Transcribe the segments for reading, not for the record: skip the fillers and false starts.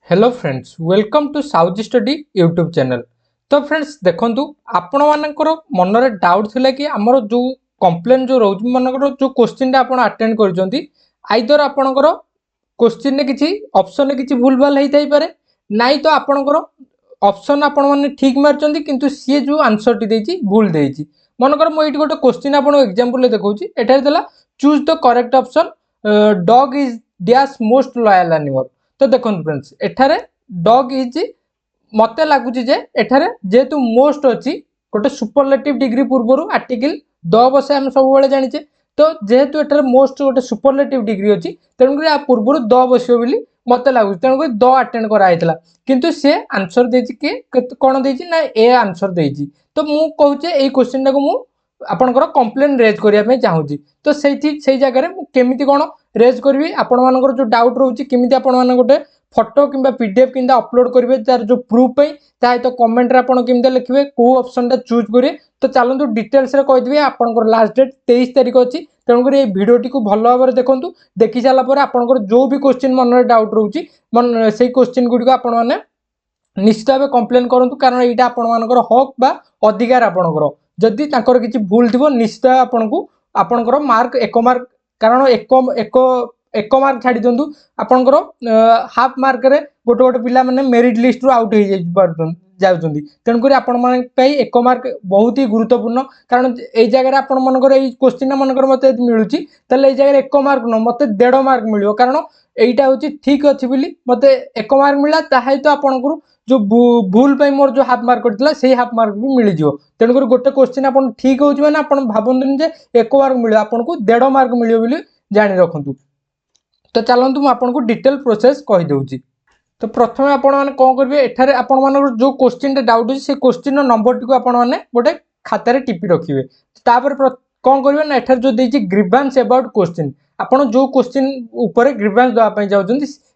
Hello friends welcome to south study YouTube channel. तो friends देखंतु आपण मानकर मनरे डाउट थिला कि हमर जो कंप्लेन जो रोज मनकर जो क्वेश्चन टा आपण अटेंड करजंती आइदर आपणकर क्वेश्चन ने किछि ऑप्शन ने किछि भूल भाल हेई थाई पारे नाइ तो आपणकर ऑप्शन आपण माने ठीक मारचंती किंतु सी जो आंसर टी देछि भूल देछि। मनकर मो एटी गोटे क्वेश्चन आपण एग्जांपल ले देखौछि एठार देला choose the correct option dog is dash most loyal animal. तो देखो फ्रेंड्स एठारे डॉग इज मत लगुच एठारे जेहेतु मोस्ट अच्छी गोटे सुपरलेटिव डिग्री पूर्व आर्टिकल द बसे आम सब जाचे तो जेहेतु एठारे मोस्ट गोटे सुपरलेटिव डिग्री अच्छी तेणुक पूर्व द बसियो बोली मत लगुच तेणुक द अटेंड कराइला किंतु सी आंसर देछि कि कौन देछि ना ए आंसर देछि। तो मु कहूचे ए क्वेश्चन टाको मु आपनकर कंप्लेन रेज करिया चाहूँगी तो से जगह केमिति कौन रेज करी आपण मानकर जो डाउट रोचे केमिति आपण मान गोटे फोटो किंबा पीडीएफ किंबा अपलोड करेंगे तार जो प्रूफ ताहे तो कमेंट रे आपण केमिति लिखिबे को ऑप्शन टा चूज करिए। तो चलतु डिटेल्स रे कहिदेबे आपनकर लास्ट डेट 23 तारिख अछि तेणुक ये भिडियोटी को भल भाव देखंतु देखि सारा पर आपनकर जो भी क्वेश्चन मन रे डाउट रोची मन से क्वेश्चन गुडी को आपण माने निश्चित भाव कंप्लेन करंतु कारण एटा आपण मानकर हक बा अधिकार आपनकर जदि तांकर किछि भूल थिबो निश्चित आपनको आपनकर मार्क एक मार्क कारण एक मार्क छाड़ी दिंतु आपनकर हाफ मार्क रे गोटे गोटे पिला माने मेरिट लिस्ट रु आउट हो जाउछंदी तेणुक आपण मान एक मार्क बहुत ही गुरुत्वपूर्ण कारण ए जगह आपण मनकर ए क्वेश्चन मनकर मते मिलुची तले ए जगह एक मार्क न मते 1.5 मार्क मिलियो कारण एटा होची ठीक अछि बोली मते एक मार्क मिला ताहे तो आपनकर जो भूल पाई मोर जो हाफ मार्क करथिला सेही हाफ मार्क भी मिल जिवो तेणुक गोटे क्वेश्चन आपन ठीक होउची माने आपन भाबंतुन जे एक मार्क मिलियो आपनको 1.5 मार्क मिलियो बोली जानि रखंतु। तो चलतु मुझे आपको डिटेल प्रोसेस कहीदे। तो प्रथम आपण मैंने कौन करेंगे एठारे आपण मान जो क्वेश्चन डाउट अच्छे से क्वेश्चन नंबर टी आपण मैंने गोटे खातार टिपि रखिए तापर कौन करेंगे ना एठार जो देती ग्रीवांस अबाउट क्वेश्चन आपण जो क्वेश्चन ऊपर ग्रीवांस देवाई चाहते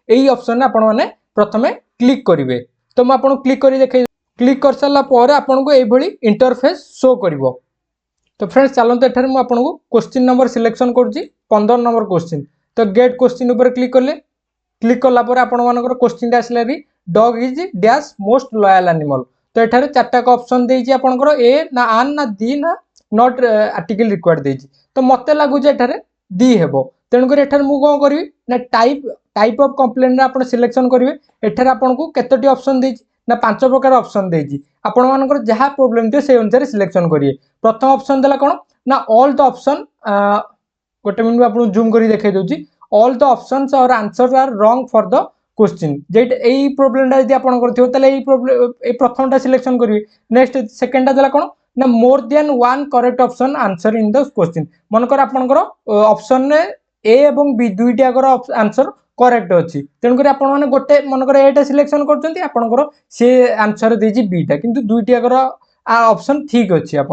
यही ऑप्शन आपण मैंने प्रथम क्लिक करेंगे। तो मुझे आपको क्लिक कर देखे क्लिक कर सारापर आपको ये इंटरफेस शो कर। तो फ्रेंड्स चलते एठार मुझे आपको क्वेश्चन नंबर सिलेक्शन करुँची 15 नंबर क्वेश्चन। तो गेट क्वेश्चन ऊपर क्लिक कले क्लिक कला पर आपण मानकर क्वेश्चन आसला री dog is dash most loyal animal. तो एठारे चारटा का ऑप्शन देछि आपनकर ए ना आन ना दी ना नॉट आर्टिकल रिक्वायर्ड देछि तो मते लागु जे एठारे दी हेबो तेणुकर एठारे मु कोन करबी ना टाइप ऑफ कंप्लेन रे आपण सिलेक्शन करिवे एठारे आपनको केतोटी ऑप्शन देछि ना 5 प्रकार ऑप्शन देछि आपण मानकर जहा प्रॉब्लम थियो से अनुसार सिलेक्शन करिवे। प्रथम ऑप्शन देला कोन ना ऑल द ऑप्शन गोटे मिनट आपको जूम कर देखा दूसरी ऑल द ऑप्शंस और answer are wrong for the question जेट यही प्रोब्लेम यदि आपंकर प्रथम सिलेक्शन करेंगे। नेक्स्ट सेकेंड देला कौन ना more than one correct option answer in the question मनकर आपंकर ऑप्शन ने ए एवं बी दुईटा आंसर करेक्ट अच्छी तेणुक आपने गोटे मनकर एटा सिलेक्शन कर सी आंसर देजी बीटा किंतु दुईटा ऑप्शन ठीक अच्छी आप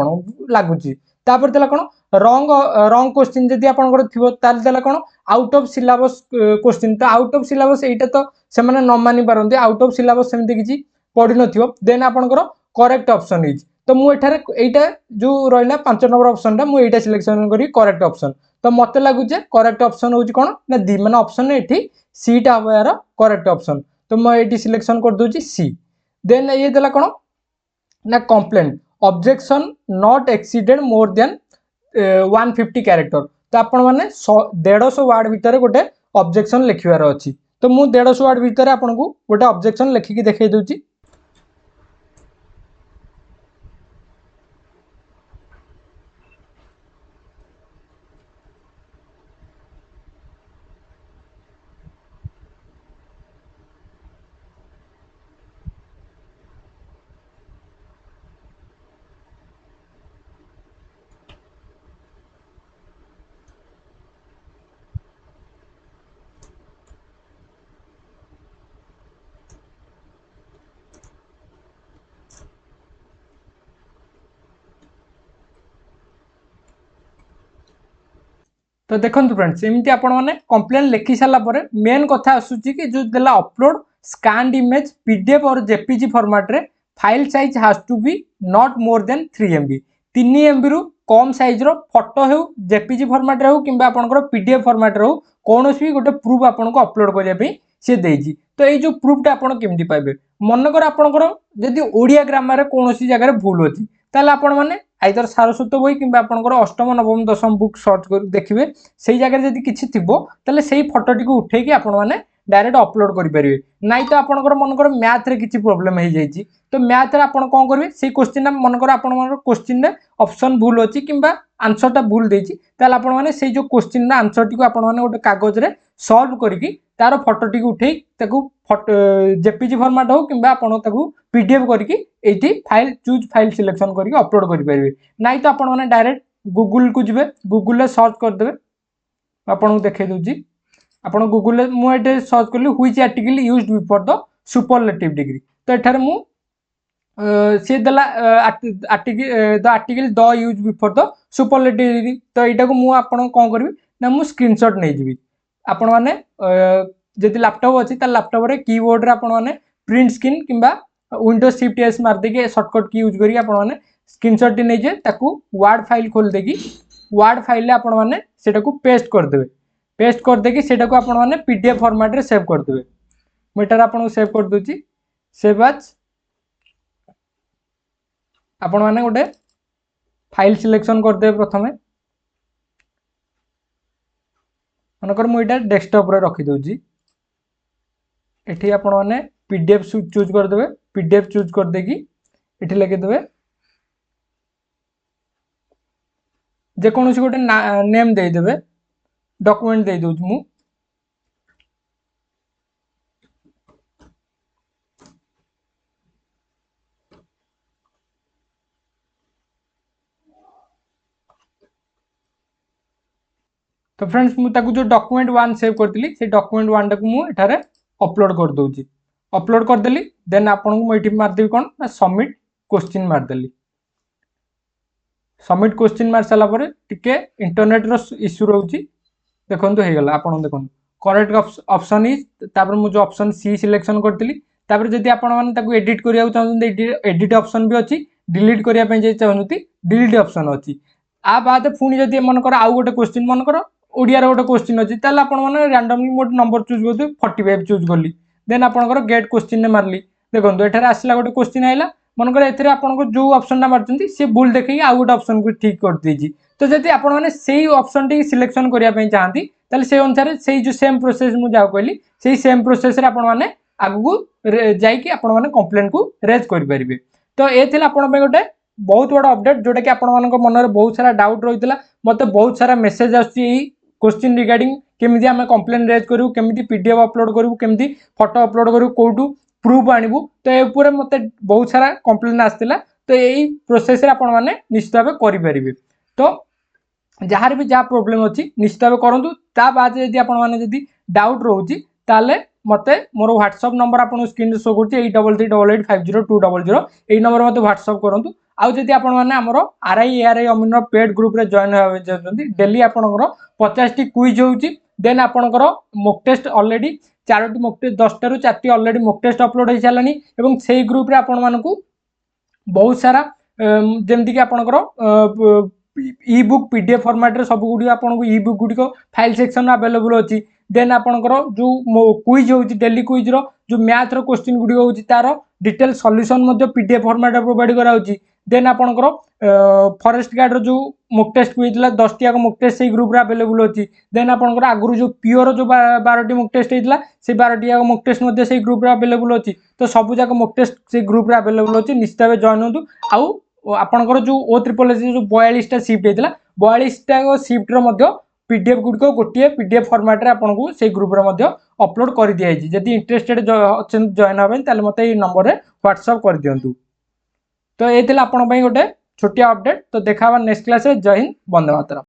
लगुच तापर देला कौन रॉन्ग क्वेश्चन जदि आपनकर थिबो ताल देला कोन आउट ऑफ सिलेबस क्वेश्चन। तो आउट ऑफ सिलेबस एटा तो से माने न मानि पारंती आउट ऑफ सिलेबस सेमति किछि पढि नथिबो देन आपनकर करेक्ट ऑप्शन इज। तो मु एठारे एटा जो रहला 5 नंबर ऑप्शन टा मु एटा सिलेक्शन करी करेक्ट ऑप्शन। तो मते लागु जे करेक्ट ऑप्शन होची कोन ना दी माने ऑप्शन एठी सी टा हो यार करेक्ट ऑप्शन। तो मैं एठी सिलेक्शन कर दोची सी देन ये देला कोन ना complaint objection not exceeded more than 150 character. तो आपण माने 150 वर्ड भितर गोटे ऑब्जेक्शन लिखिवार अछि। तो मु 150 वर्ड भितर आपनको गोटे ऑब्जेक्शन लिखिकी देखाई दोची। तो देखो फ्रेंड्स एमती आपण मैंने कंप्लेन लिखि सारापर मेन कथा आसूची कि जो देला अपलोड स्कैन्ड इमेज पीडीएफ और जेपीजी फॉर्मेट रे file size has to be not more than 3 MB 3 MB रु कम साइज रो फोटो हो जेपीजी फॉर्मेट रे हो किंबा आपनकर पीडीएफ फॉर्मेट रे हो कोनोसी भी गोटे प्रूफ आपनको अपलोड करिया पे सी देजी। तो ये जो प्रूफटा आप केमती पाइबे मनकर आपंकर जदि ओडिया ग्रामर कौन जगह भूल अच्छी ताल आपण मैंने आइदर सारस्वत बही कि आपंकर अष्टम नवम दशम बुक सर्च कर देखिए से जगह जब किसी थी ताले से फोटोटी को उठेकी आपण मैंने डायरेक्ट अपलोड करेंगे नाई तो आपंकर मनकर मैथ रे किसी प्रोब्लेम हो जाए तो मैथ रे आपण कौन करेंगे से क्वेश्चन मनकर आप क्वेश्चन रे ऑप्शन भूल अच्छी कि आंसरटा भूल देती ताल आपण मैंने से जो क्वेश्चन आंसर टी आपण मैंने गोटे कागज रे सॉल्व करके तार फोटोटी उठे जेपीजी फॉर्मेट हो कि पीडीएफ करके फाइल चूज फाइल सिलेक्शन करके अपलोड करेंगे नाई तो आपण मैंने डायरेक्ट गूगल को जी गूगल सर्च करदे आपको देखे दूसरी आप गूगल मुझे सर्च कली which article used before the superlative degree तो एठार मु सी देला the article the use before the superlative degree तो यहाँ को मुझे कौन करी ना मु स्क्रीनशॉट नहीं जी आपण मैंने जदि लैपटॉप अच्छी लैपटॉप रे कीबोर्ड रे आपण मैंने प्रिंट स्क्रीन किंबा विंडोज शिफ्ट एस मार देके शॉर्टकट की यूज करी आपण मैंने स्क्रीनशॉट टी नहीं जे ताकू वर्ड फाइल खोल देकी वर्ड फाइल रे आपण मैंने सेटा को पेस्ट कर देबे पेस्ट कर देकी सेटा को आपण मैंने पीडीएफ फॉर्मेट रे सेव कर देबे मीटर आपण सेव कर दोची सेव एज आपण मैंने गोटे फाइल सिलेक्शन कर दे प्रथमे मनकर मुझे डेस्कटॉप रे रखी दूची एठी आपण मैंने पीडीएफ चूज कर देबे पीडीएफ चूज कर देकी एठी लिखि देबे जे कोनोसी गोटे नेम दे देबे डॉक्यूमेंट दे दूची मु तो फ्रेंड्स मुझे जो डॉक्यूमेंट 1 सेव करती से डॉक्यूमेंट 1 टाक मुझे अपलोड कर दूची अपलोड करदेली देन आपको मुझे मारदेवी कौन ना सबमिट क्वेश्चन मारदेली सबमिट क्वेश्चन मार सारा पर टिके इंटरनेट रो इश्यू रोची देखो हो गला आपन देखो करेक्ट ऑप्शन इज तापर मु जो ऑप्शन सी सिलेक्शन करती तापर जदि आपण माने ताकू एडिट करिया चाहते एडिट ऑप्शन भी अच्छी डिलीट करिया पे चाहते डिलीट ऑप्शन अच्छी आ बाद पुणी जदि मनकर आउ गोटे क्वेश्चन मनकर ओडिया गोटे क्वेश्चन अच्छी ताल आपने रैंडमली गोटे नंबर चूज कर 45 चूज कली देन आपंकर गेट क्वेश्चन ने मारली देखो ये आसला गोटे क्वेश्चन आइला मनकर एथिरे आपनको जो ऑप्शन मारचंती से भूल देखिए आउ गोटे ऑप्शन को ठीक कर दीजिए तो जदि आपण माने सेही ऑप्शन टी सिलेक्शन करिया पई चाहती ताले से अनुसार से जो सेम प्रोसेस मु जाउ कहली सेही सेम प्रोसेस रे आपण माने आगु जाइकी आपण माने कंप्लेंट को रेज करि परिबे तो ए थिला आपण पे गोटे बहुत बड़ा अपडेट जोटा कि आपण मानक मन में बहुत सारा डाउट रही मत बहुत सारा मेसेज आसी क्वेश्चन रिगार्डिंग केमिति आमे कंप्लेन रेज करू केमिति पीडीएफ अपलोड करू केमिति फोटो अपलोड करू कोठू प्रूफ आनिबू तो ए ऊपर मते बहुत सारा कंप्लेन आस्तिला तो यही प्रोसेस रे आपण माने निश्चित भाव करि परिबे तो जहार भी जहाँ प्रोब्लेम अच्छी निश्चित भाव करूँ ता बाद यदि आपण माने यदि डाउट रोची ताले मते मोर व्हाट्सएप नंबर आपन स्क्रीन शो करछि 8338502000 एई नंबर मते व्हाट्सएप करंतु आउ जदि आपण माने हमरो RI ARI Amin paid group रे जॉइन होबे चाहछन्ती डेली आपनकर 50 टी क्विज होउची देन आपनकर मॉक टेस्ट ऑलरेडी 4टी मॉक टेस्ट 10 टारु 4टी ऑलरेडी मॉक टेस्ट अपलोड हो सालानी एवं सेही ग्रुप रे आपण मानकू बहुत सारा जेमति कि आपनकर ई बुक पीडीएफ फॉर्मेट रे सब गुडी आपनको ई बुक गुडी को फाइल सेक्शन अवेलेबल अछि देन आपनकर जो क्विज होउची डेली क्विज रो जो मैथ रो क्वेश्चन गुडी होउची तार डिटेल सॉल्यूशन मध्ये पीडीएफ फॉर्मेट रे प्रोवाइड करा होउची देन आपनकर फॉरेस्ट गार्ड रो जो मॉक टेस्ट होइतला 10 टी मॉक टेस्ट से ग्रुप रे अवेलेबल अछि देन आपनकर आगुरु जो पियोर जो 12 टी मॉक टेस्ट होइतला से 12 टी मॉक टेस्ट मध्ये से ग्रुप रे अवेलेबल अछि तो सब जाक मॉक टेस्ट से ग्रुप रे अवेलेबल अछि निश्चित भाव जॉइन होतु आउ आपनकर जो O3 जो 42 टा शिफ्ट होइतला 42 टा शिफ्ट रो मध्ये पीडीएफ गुड को गोटे पीडीएफ फॉर्मेट रे आपनको से ग्रुप रे मध्ये अपलोड कर दिया जाय जदि इंटरेस्टेड जॉइन होबेन ताले मते ए नंबर रे व्हाट्सएप कर दियंतु तो ए थिला आपन पई गोटे छोटिया अपडेट तो देखा नेक्स्ट क्लास रे जय हिंद वंदे मातरम।